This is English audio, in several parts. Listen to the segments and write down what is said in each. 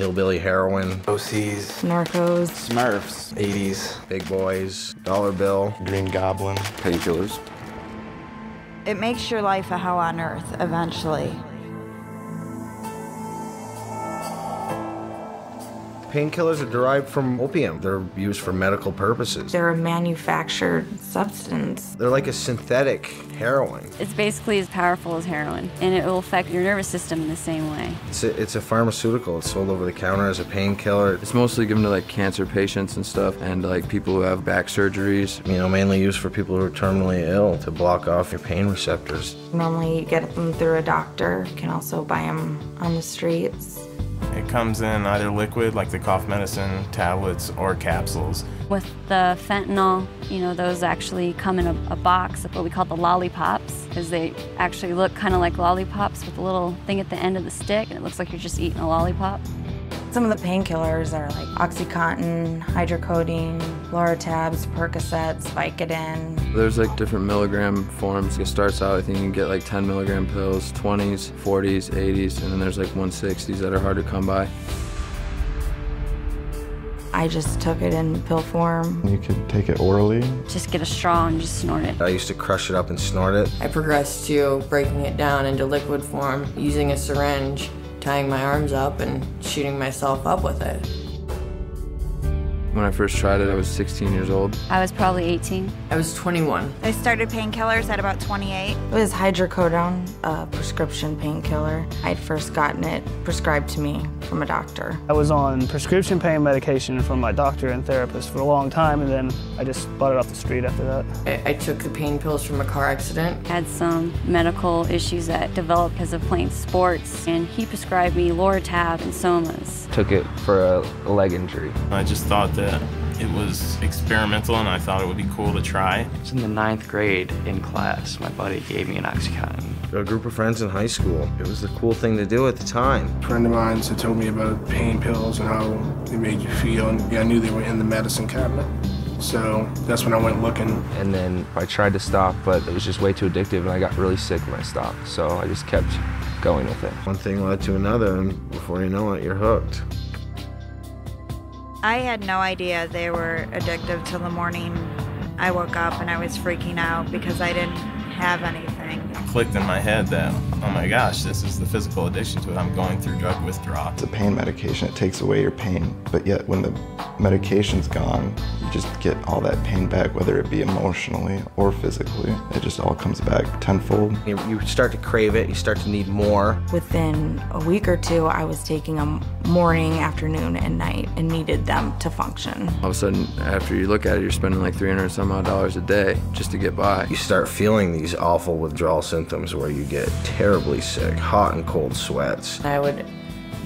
hillbilly heroin, OCs, Narcos, Smurfs, 80s, big boys, dollar bill, Green Goblin, painkillers. It makes your life a hell on earth eventually. Painkillers are derived from opium. They're used for medical purposes. they're a manufactured substance. They're like a synthetic heroin. It's basically as powerful as heroin, and it will affect your nervous system in the same way. It's a pharmaceutical. It's sold over the counter as a painkiller. It's mostly given to like cancer patients and stuff, and like people who have back surgeries. You know, mainly used for people who are terminally ill to block off your pain receptors. Normally you get them through a doctor. You can also buy them on the streets. It comes in either liquid, like the cough medicine, tablets, or capsules. With the fentanyl, you know, those actually come in a box of what we call the lollipops, because they actually look kind of like lollipops with a little thing at the end of the stick, and it looks like you're just eating a lollipop. Some of the painkillers are like OxyContin, hydrocodone, Loratabs, Percocets, Vicodin. There's like different milligram forms. It starts out, I think you can get like 10 milligram pills, 20s, 40s, 80s, and then there's like 160s that are hard to come by. I just took it in pill form. You could take it orally. Just get a straw and just snort it. I used to crush it up and snort it. I progressed to breaking it down into liquid form, using a syringe, tying my arms up and shooting myself up with it. When I first tried it, I was 16 years old. I was probably 18. I was 21. I started painkillers at about 28. It was hydrocodone, a prescription painkiller. I'd first gotten it prescribed to me from a doctor. I was on prescription pain medication from my doctor and therapist for a long time, and then I just bought it off the street after that. I took the pain pills from a car accident. Had some medical issues that developed because of playing sports, and he prescribed me Loratab and Somas. Took it for a leg injury. I just thought that it was experimental, and I thought it would be cool to try. I was in the 9th grade in class. My buddy gave me an OxyContin. A group of friends in high school. It was the cool thing to do at the time. A friend of mine had told me about pain pills and how they made you feel, and I knew they were in the medicine cabinet. So that's when I went looking. And then I tried to stop, but it was just way too addictive, and I got really sick when I stopped. So I just kept going with it. One thing led to another, and before you know it, you're hooked. I had no idea they were addictive till the morning I woke up and I was freaking out because I didn't have anything. It clicked in my head that, oh my gosh, this is the physical addiction to it. I'm going through drug withdrawal. It's a pain medication. It takes away your pain, but yet when the medication's gone, you just get all that pain back, whether it be emotionally or physically. It just all comes back tenfold. You start to crave it, you start to need more. Within a week or two, I was taking them morning, afternoon, and night and needed them to function. All of a sudden, after you look at it, you're spending like $300 some odd a day just to get by. You start feeling these awful withdrawal symptoms where you get terribly sick, hot and cold sweats. I would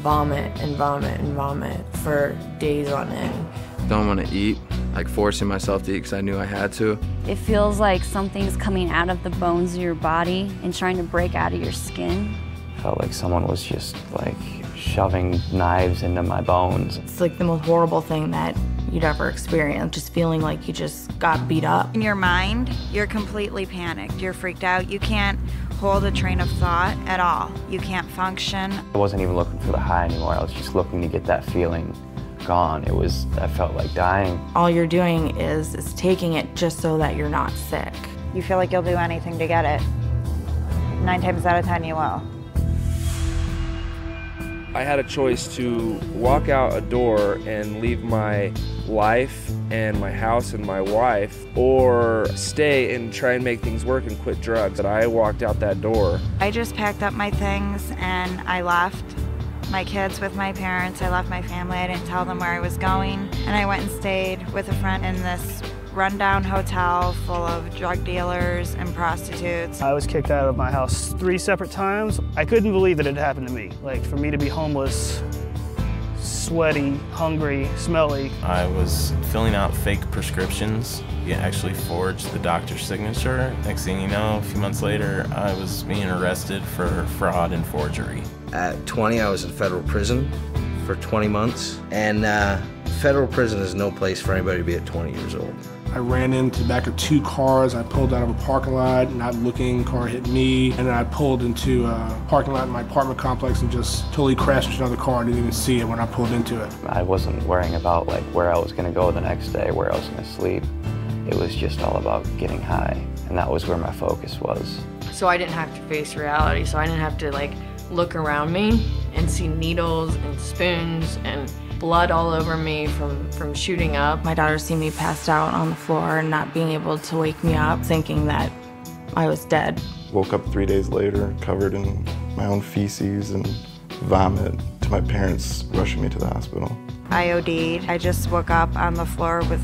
vomit and vomit and vomit for days on end. Don't want to eat, like forcing myself to eat because I knew I had to. It feels like something's coming out of the bones of your body and trying to break out of your skin. Felt like someone was just like shoving knives into my bones. It's like the most horrible thing that you'd ever experience, just feeling like you just got beat up. In your mind, you're completely panicked. You're freaked out. You can't hold a train of thought at all. You can't function. I wasn't even looking for the high anymore. I was just looking to get that feeling gone. I felt like dying. All you're doing is taking it just so that you're not sick. You feel like you'll do anything to get it. 9 times out of 10, you will. I had a choice to walk out a door and leave my life and my house and my wife, or stay and try and make things work and quit drugs. And I walked out that door. I just packed up my things and I left my kids with my parents. I left my family. I didn't tell them where I was going. And I went and stayed with a friend in this rundown hotel full of drug dealers and prostitutes. I was kicked out of my house 3 separate times. I couldn't believe that it happened to me. Like, for me to be homeless, sweaty, hungry, smelly. I was filling out fake prescriptions. You actually forged the doctor's signature. Next thing you know, a few months later, I was being arrested for fraud and forgery. At 20, I was in federal prison for 20 months. And federal prison is no place for anybody to be at 20 years old. I ran into the back of 2 cars. I pulled out of a parking lot, not looking, car hit me, and then I pulled into a parking lot in my apartment complex and just totally crashed into another car. I didn't even see it when I pulled into it. I wasn't worrying about like where I was gonna go the next day, where I was gonna sleep. It was just all about getting high, and that was where my focus was. So I didn't have to face reality, so I didn't have to like look around me and see needles and spoons and blood all over me from shooting up. My daughter seen me passed out on the floor and not being able to wake me up, thinking that I was dead. Woke up 3 days later, covered in my own feces and vomit, to my parents rushing me to the hospital. I OD'd. I just woke up on the floor with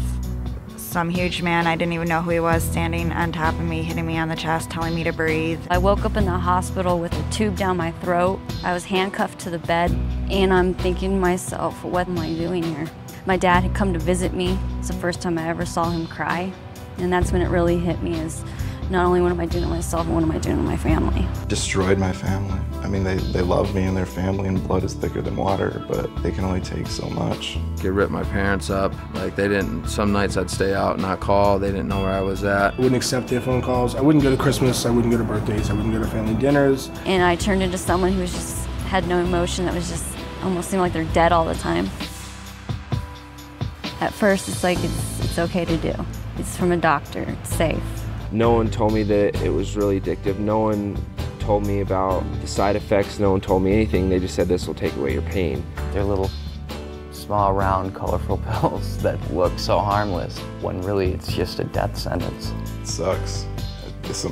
some huge man, I didn't even know who he was, standing on top of me, hitting me on the chest, telling me to breathe. I woke up in the hospital with a tube down my throat. I was handcuffed to the bed, and I'm thinking to myself, what am I doing here? My dad had come to visit me. It's the first time I ever saw him cry, and that's when it really hit me, is not only what am I doing to myself, but what am I doing to my family? Destroyed my family. I mean, they love me and their family, and blood is thicker than water, but they can only take so much. It ripped my parents up. Like, they didn't, some nights I'd stay out and not call. They didn't know where I was at. I wouldn't accept their phone calls. I wouldn't go to Christmas. I wouldn't go to birthdays. I wouldn't go to family dinners. And I turned into someone who was just had no emotion, that was just almost seemed like they're dead all the time. At first, it's like it's okay to do. It's from a doctor. It's safe. No one told me that it was really addictive. No one told me about the side effects. No one told me anything. They just said this will take away your pain. They're little, small, round, colorful pills that look so harmless, when really it's just a death sentence. It sucks.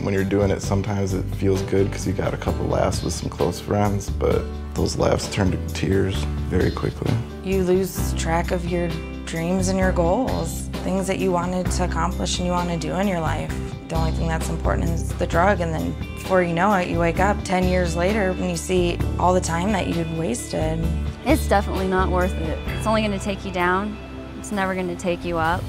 When you're doing it, sometimes it feels good because you got a couple laughs with some close friends, but those laughs turn to tears very quickly. You lose track of your dreams and your goals, things that you wanted to accomplish and you want to do in your life. The only thing that's important is the drug, and then before you know it, you wake up 10 years later and you see all the time that you'd wasted. It's definitely not worth it. It's only going to take you down. It's never going to take you up.